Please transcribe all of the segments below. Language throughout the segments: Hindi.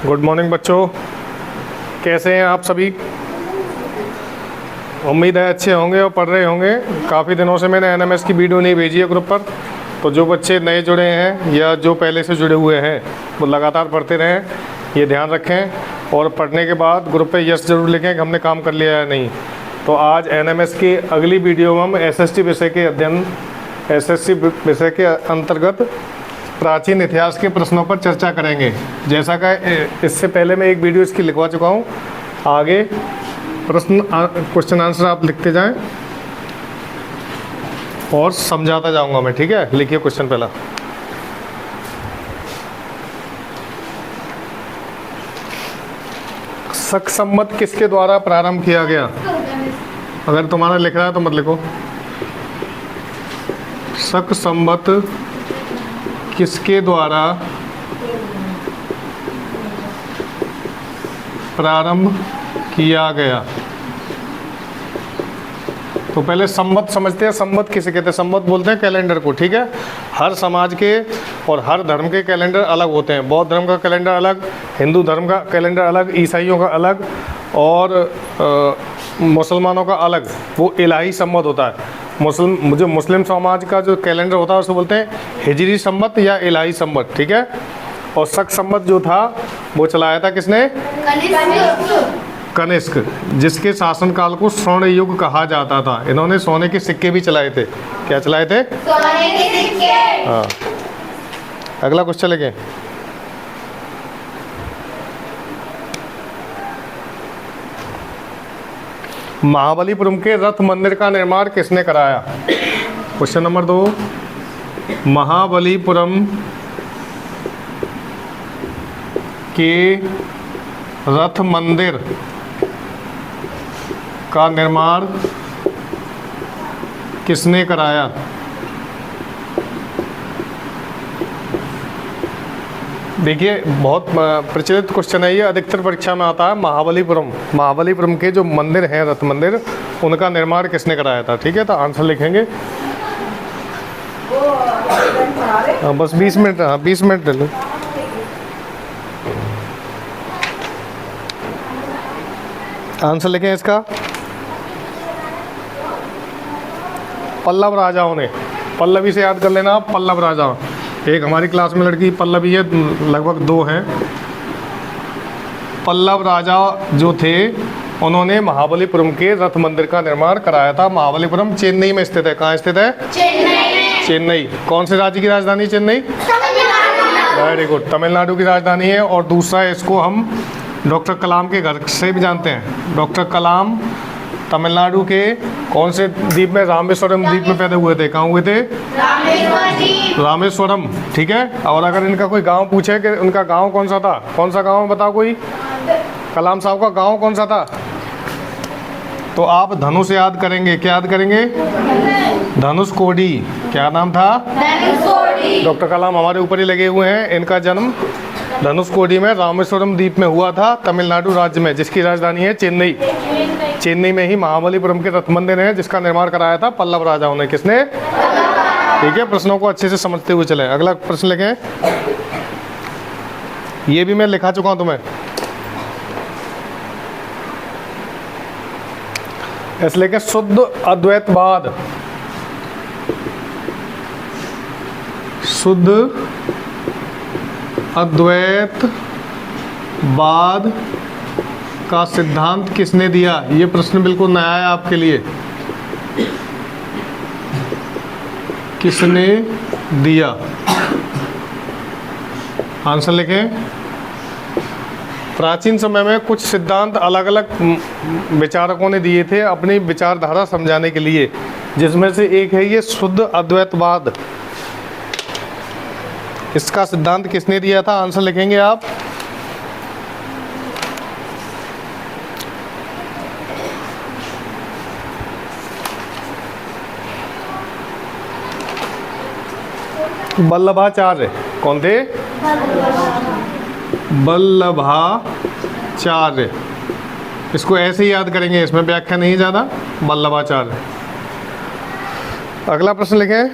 गुड मॉर्निंग बच्चों, कैसे हैं आप सभी। उम्मीद है अच्छे होंगे और पढ़ रहे होंगे। काफ़ी दिनों से मैंने एनएमएस की वीडियो नहीं भेजी है ग्रुप पर, तो जो बच्चे नए जुड़े हैं या जो पहले से जुड़े हुए हैं वो लगातार पढ़ते रहें, ये ध्यान रखें और पढ़ने के बाद ग्रुप पे यस ज़रूर लिखें कि हमने काम कर लिया या नहीं। तो आज एनएमएस की अगली वीडियो में हम एसएसटी विषय के अध्ययन, एसएसटी विषय के अंतर्गत प्राचीन इतिहास के प्रश्नों पर चर्चा करेंगे। जैसा कि इससे पहले मैं एक वीडियो इसकी लिखवा चुका हूँ। आगे क्वेश्चन आंसर आप लिखते जाएं और समझाता जाऊंगा मैं, ठीक है। लिखिए क्वेश्चन पहला। शक संवत किसके द्वारा प्रारंभ किया गया। अगर तुम्हारा लिख रहा है तो मत लिखो। शक संवत किसके द्वारा प्रारंभ किया गया। तो पहले संवत समझते हैं। संवत किसे कहते हैं? संवत बोलते हैं कैलेंडर को, ठीक है। हर समाज के और हर धर्म के कैलेंडर अलग होते हैं। बौद्ध धर्म का कैलेंडर अलग, हिंदू धर्म का कैलेंडर अलग, ईसाइयों का अलग और मुसलमानों का अलग। वो इलाही संवत होता है। जो मुस्लिम समाज का जो कैलेंडर होता है उसको बोलते हैं हिजरी संवत या इलाही संवत, ठीक है। और शक संवत जो था वो चलाया था किसने? कनिष्क, जिसके शासनकाल को स्वर्ण युग कहा जाता था। इन्होंने सोने के सिक्के भी चलाए थे। क्या चलाए थे? सोने के सिक्के। हाँ। अगला क्वेश्चन लेके। महाबलीपुरम के रथ मंदिर का निर्माण किसने कराया? Question number 2। महाबलीपुरम के रथ मंदिर का निर्माण किसने कराया? देखिए, बहुत प्रचलित क्वेश्चन है ये, अधिकतर परीक्षा में आता है। महाबलीपुरम के जो मंदिर हैं, रथ मंदिर, उनका निर्माण किसने कराया था, ठीक है। तो आंसर लिखेंगे। हाँ, बस 20 मिनट, हाँ 20 मिनट ले लो। आंसर लिखें इसका। पल्लव राजाओं ने। पल्लवी से याद कर लेना आप, पल्लव राजा। एक हमारी क्लास में लड़की पल्लवी है, लगभग 2 हैं। पल्लव राजा जो थे उन्होंने महाबलीपुरम के रथ मंदिर का निर्माण कराया था। महाबलीपुरम चेन्नई में स्थित है। कहाँ स्थित है? चेन्नई। कौन से राज्य की राजधानी? चेन्नई। वेरी गुड, तमिलनाडु की राजधानी है। और दूसरा, इसको हम डॉक्टर कलाम के घर से भी जानते हैं। डॉक्टर कलाम तमिलनाडु के कौन से द्वीप में? रामेश्वरम द्वीप में पैदा हुए थे। कहाँ हुए थे? रामेश्वरम, ठीक है। और अगर इनका कोई गांव पूछे कि उनका गांव कौन सा था, कौन सा गांव बताओ कोई? कलाम साहब का गांव कौन सा था? तो आप धनुष याद करेंगे। क्या याद करेंगे? धनुषकोडी। क्या नाम था? डॉक्टर कलाम हमारे ऊपर ही लगे हुए हैं। इनका जन्म धनुषकोडी में रामेश्वरम द्वीप में हुआ था, तमिलनाडु राज्य में, जिसकी राजधानी है चेन्नई। चेन्नई में ही महाबलीपुरम के रथ मंदिर है, जिसका निर्माण कराया था पल्लव राजाओं ने। किसने? ठीक है, प्रश्नों को अच्छे से समझते हुए चले। अगला प्रश्न लिखें। ये भी मैं लिखा चुका हूं तुम्हें। इसलिए कि शुद्ध अद्वैतवाद, शुद्ध अद्वैतवाद का सिद्धांत किसने दिया? ये प्रश्न बिल्कुल नया है आपके लिए। किसने दिया? आंसर लिखें। प्राचीन समय में कुछ सिद्धांत अलग अलग विचारकों ने दिए थे अपनी विचारधारा समझाने के लिए, जिसमें से एक है ये शुद्ध अद्वैतवाद। इसका सिद्धांत किसने दिया था? आंसर लिखेंगे आप। वल्लभाचार्य। कौन थे? वल्लभाचार्य। इसको ऐसे ही याद करेंगे, इसमें व्याख्या नहीं ज़्यादा। वल्लभाचार्य। अगला प्रश्न लिखें।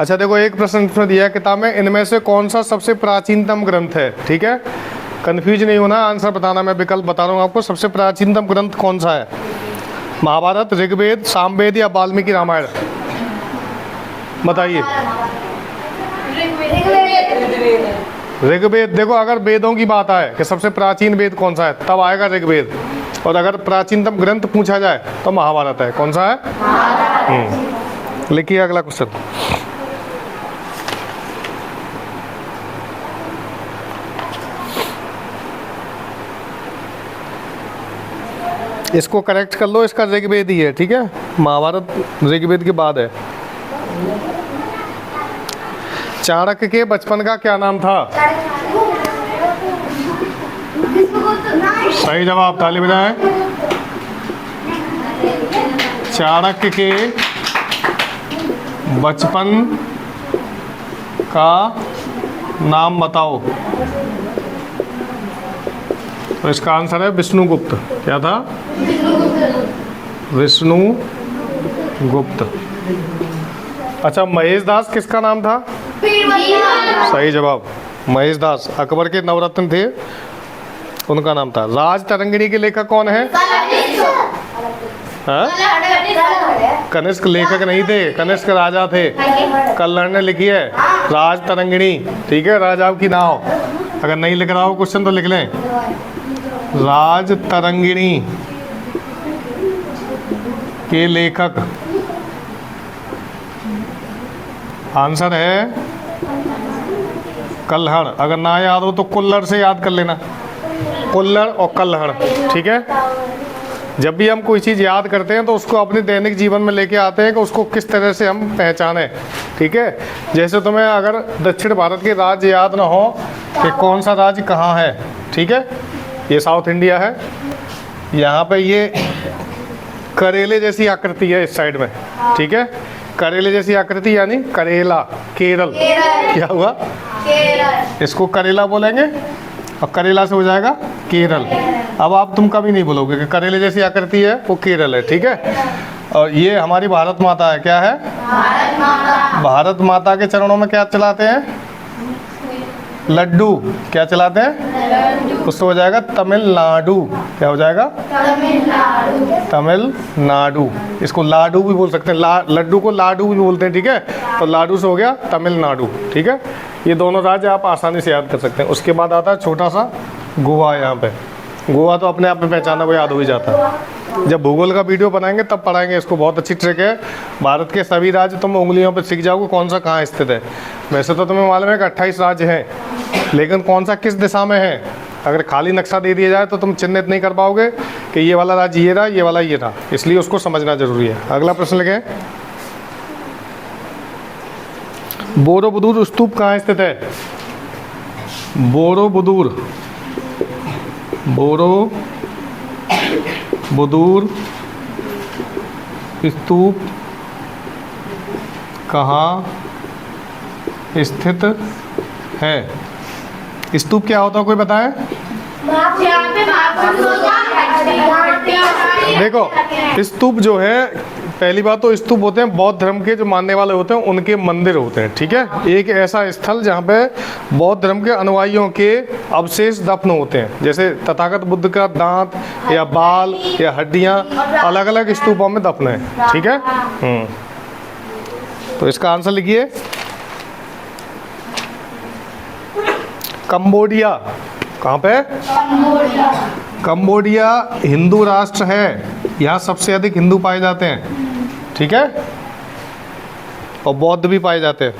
अच्छा देखो, एक प्रश्न इसमें दिया है किताब में, इनमें से कौन सा सबसे प्राचीनतम ग्रंथ है? ठीक है, कंफ्यूज नहीं होना, आंसर बताना। मैं विकल्प बता रहा हूँ आपको। सबसे प्राचीनतम ग्रंथ कौन सा है? महाभारत, ऋग्वेद, सामवेद या वाल्मीकि रामायण? बताइए। ऋग्वेद। देखो, अगर वेदों की बात आए कि सबसे प्राचीन वेद कौन सा है, तब आएगा ऋग्वेद। और अगर प्राचीनतम ग्रंथ पूछा जाए तो महाभारत है। कौन सा है? लिखिए अगला क्वेश्चन। इसको करेक्ट कर लो, इसका ऋग्वेद ही है। ठीक है, महाभारत ऋग्वेद के बाद है। चाणक्य के बचपन का क्या नाम था? सही जवाब, ताली बजाएं। चाणक्य के बचपन का नाम बताओ। तो इसका आंसर है विष्णुगुप्त। क्या था? विष्णुगुप्त। अच्छा, महेश दास किसका नाम था? सही जवाब, महेश दास अकबर के नवरत्न थे, उनका नाम था। राज तरंगिणी के लेखक कौन है? कनिष्क लेखक नहीं थे, कनिष्क राजा थे। कल्हड़ ने लिखी है राज तरंगिणी। ठीक है, राजाओं की नाव। अगर नहीं लिख रहा हो क्वेश्चन तो लिख लें, राज तरंगिणी के लेखक। आंसर है कल्हड़। अगर ना याद हो तो कुल्हड़ से याद कर लेना, कुल्हड़ और कल्हड़। ठीक है, जब भी हम कोई चीज़ याद करते हैं तो उसको अपने दैनिक जीवन में लेके आते हैं कि उसको किस तरह से हम पहचानें। ठीक है, जैसे तुम्हें अगर दक्षिण भारत के राज्य याद ना हो कि कौन सा राज्य कहाँ है, ठीक है, ये साउथ इंडिया है, यहाँ पे ये करेले जैसी आकृति है इस साइड में। ठीक है, करेले जैसी आकृति यानी करेला, केरल। क्या हुआ? इसको करेला बोलेंगे और करेला से हो जाएगा केरल। अब आप तुम कभी नहीं बोलोगे कि करेले जैसी आकृति है वो केरल है। ठीक है, और ये हमारी भारत माता है। क्या है? भारत माता। भारत माता के चरणों में क्या चलाते हैं? लड्डू। क्या चलाते हैं? उससे हो जाएगा तमिलनाडु। क्या हो जाएगा? तमिलनाडु। इसको लाडू भी बोल सकते हैं, लड्डू को लाडू भी बोलते हैं। ठीक है, तो लाडू से हो गया तमिलनाडु। ठीक है, ये दोनों राज्य आप आसानी से याद कर सकते हैं। उसके बाद आता है छोटा सा गोवा। यहाँ पे गोवा तो अपने आप में पहचाना को याद हो ही जाता है। जब भूगोल का वीडियो बनाएंगे तब पढ़ाएंगे इसको, बहुत अच्छी ट्रिक है। भारत के सभी राज्य तुम उंगलियों पर सीख जाओगे कौन सा कहाँ स्थित है। वैसे तो तुम्हें मालूम है कि 28 राज्य हैं, लेकिन कौन सा किस दिशा में है अगर खाली नक्शा दे दिया जाए तो तुम चिन्हित नहीं कर पाओगे कि ये वाला राज्य ये रहा, ये वाला ये रहा। इसलिए उसको समझना जरूरी है। अगला प्रश्न लिखें, बोरोबुदुर स्तूप कहाँ स्थित है? बोरोबुदुर स्तूप कहाँ स्थित है? स्तूप क्या होता है, कोई बताएं? देखो, स्तूप जो है, पहली बात तो स्तूप होते हैं बौद्ध धर्म के जो मानने वाले होते हैं उनके मंदिर होते हैं। ठीक है, एक ऐसा स्थल जहाँ पे बौद्ध धर्म के अनुयायियों के अवशेष दफन होते हैं, जैसे तथागत बुद्ध का दांत या बाल या हड्डियाँ अलग अलग स्तूपों में दफन है। ठीक है, तो इसका आंसर लिखिए कंबोडिया। कहाँ पे? कंबोडिया हिंदू राष्ट्र है, यहाँ सबसे अधिक हिंदू पाए जाते हैं। ठीक है, और बौद्ध भी पाए जाते हैं।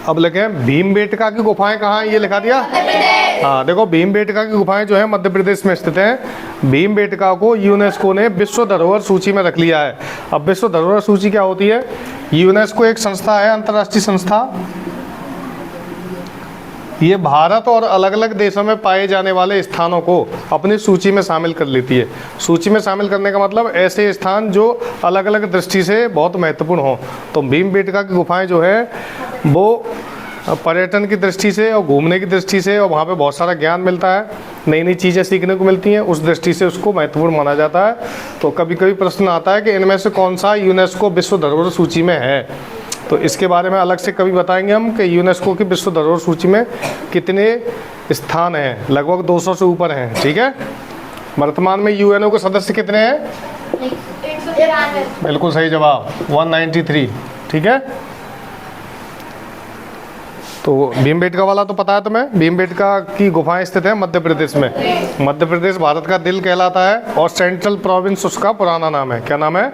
अब लिखे भीमबेटका की गुफाएं कहाँ हैं, ये लिखा दिया। हाँ देखो, भीमबेटका की गुफाएं जो है मध्य प्रदेश में स्थित हैं। भीमबेटका को यूनेस्को ने विश्व धरोहर सूची में रख लिया है। अब विश्व धरोहर सूची क्या होती है? यूनेस्को एक संस्था है, अंतर्राष्ट्रीय संस्था, ये भारत और अलग अलग देशों में पाए जाने वाले स्थानों को अपनी सूची में शामिल कर लेती है। सूची में शामिल करने का मतलब ऐसे स्थान जो अलग अलग दृष्टि से बहुत महत्वपूर्ण हों। तो भीमबेटका की गुफाएं जो है वो पर्यटन की दृष्टि से और घूमने की दृष्टि से, और वहाँ पे बहुत सारा ज्ञान मिलता है, नई नई चीज़ें सीखने को मिलती हैं, उस दृष्टि से उसको महत्वपूर्ण माना जाता है। तो कभी कभी प्रश्न आता है कि इनमें से कौन सा यूनेस्को विश्व धरोहर सूची में है। तो इसके बारे में अलग से कभी बताएंगे हम कि यूनेस्को की विश्व धरोहर सूची में कितने स्थान हैं। लगभग 200 से ऊपर हैं। ठीक है। वर्तमान में यूएनओ के सदस्य कितने हैं? 193। बिल्कुल सही जवाब, 193। ठीक है। तो भीमबेटका वाला तो पता है तुम्हें। भीमबेटका की गुफाएं स्थित है मध्य प्रदेश में। मध्य प्रदेश भारत का दिल कहलाता है और सेंट्रल प्रोविंस उसका पुराना नाम है। क्या नाम है?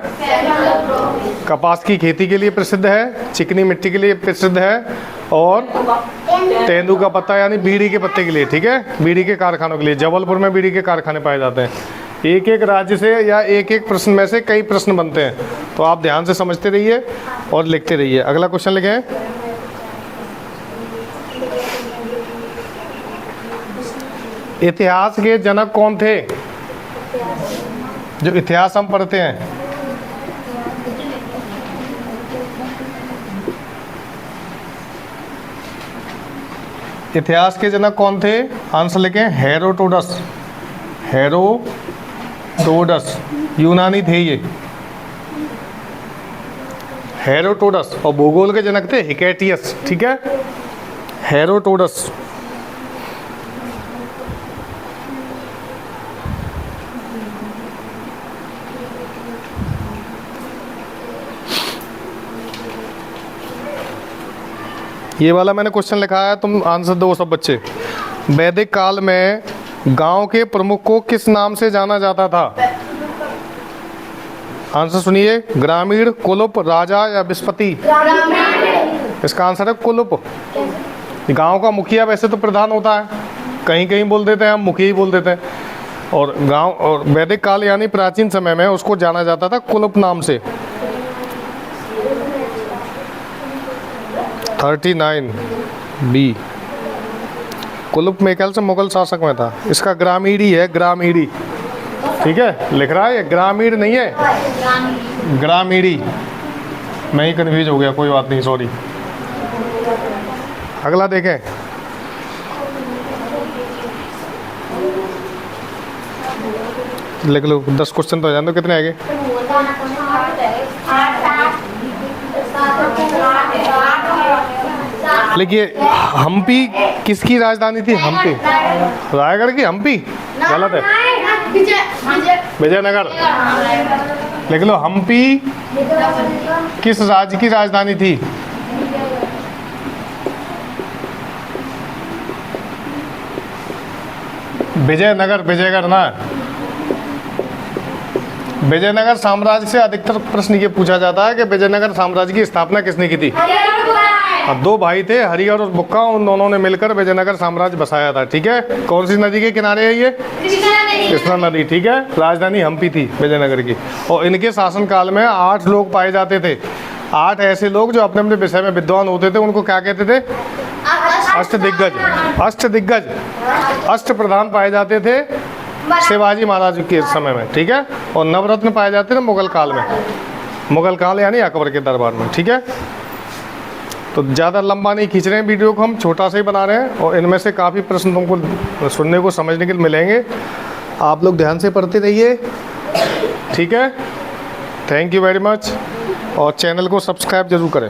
कपास की खेती के लिए प्रसिद्ध है, चिकनी मिट्टी के लिए प्रसिद्ध है, और तेंदू का पत्ता यानी बीड़ी के पत्ते के लिए। ठीक है। बीड़ी के कारखानों के लिए जबलपुर में बीड़ी के कारखाने पाए जाते हैं। एक एक राज्य से या एक एक प्रश्न में से कई प्रश्न बनते हैं, तो आप ध्यान से समझते रहिए और लिखते रहिए। अगला क्वेश्चन लिखें। इतिहास के जनक कौन थे? जो इतिहास हम पढ़ते हैं, इतिहास के जनक कौन थे? आंसर लिखें। हेरोडोटस। हेरोडोटस यूनानी थे ये, हेरोडोटस। और भूगोल के जनक थे हिकेटियस। ठीक है। हेरोडोटस। ये वाला मैंने क्वेश्चन लिखा है, तुम आंसर दो सब बच्चे। वैदिक काल में गांव के प्रमुख को किस नाम से जाना जाता था? आंसर सुनिए। ग्रामीण, कुलुप, राजा या विस्पति? इसका आंसर है कुलुप। गांव का मुखिया वैसे तो प्रधान होता है, कहीं कहीं बोल देते हैं हम मुखिया ही बोल देते हैं, और गांव और वैदिक काल यानी प्राचीन समय में उसको जाना जाता था कुलुप नाम से। 39 बी। कुलुप मेरे ख्याल से मुगल शासक में था। इसका ग्रामीणी है, ग्रामीणी। ठीक है। लिख रहा है ये, ग्रामीण नहीं है, ग्रामीणी। मैं ही कन्फ्यूज हो गया, कोई बात नहीं, सॉरी। अगला देखें। लिख लो, 10 क्वेश्चन तो जान दो। कितने आगे? देखिए, हम्पी किसकी राजधानी थी? हम्पी रायगढ़ की। हम्पी गलत है, विजयनगर। लिख लो, हम्पी किस राज्य की राजधानी थी? विजयनगर, विजयगढ़ ना। विजयनगर साम्राज्य से अधिकतर प्रश्न ये पूछा जाता है कि विजयनगर साम्राज्य की स्थापना किसने की थी? दो भाई थे, हरिहर और बुक्का, उन दोनों ने मिलकर विजयनगर साम्राज्य बसाया था। ठीक है। कौन सी नदी के किनारे है ये? कृष्णा नदी। ठीक है। राजधानी हम्पी थी विजयनगर की। और इनके शासनकाल में 8 लोग पाए जाते थे। 8 ऐसे लोग जो अपने अपने विषय में विद्वान होते थे, उनको क्या कहते थे? अष्टदिग्गज। अष्टदिग्गज, अष्ट प्रधान पाए जाते थे शिवाजी महाराज के समय में। ठीक है। और नवरत्न पाए जाते थे मुगल काल में, मुगल काल यानी अकबर के दरबार में। ठीक है। तो ज़्यादा लंबा नहीं खींच रहे हैं वीडियो को, हम छोटा सा ही बना रहे हैं, और इनमें से काफ़ी प्रश्न तुमको सुनने को समझने के लिए मिलेंगे। आप लोग ध्यान से पढ़ते रहिए। ठीक है। थैंक यू वेरी मच, और चैनल को सब्सक्राइब जरूर करें।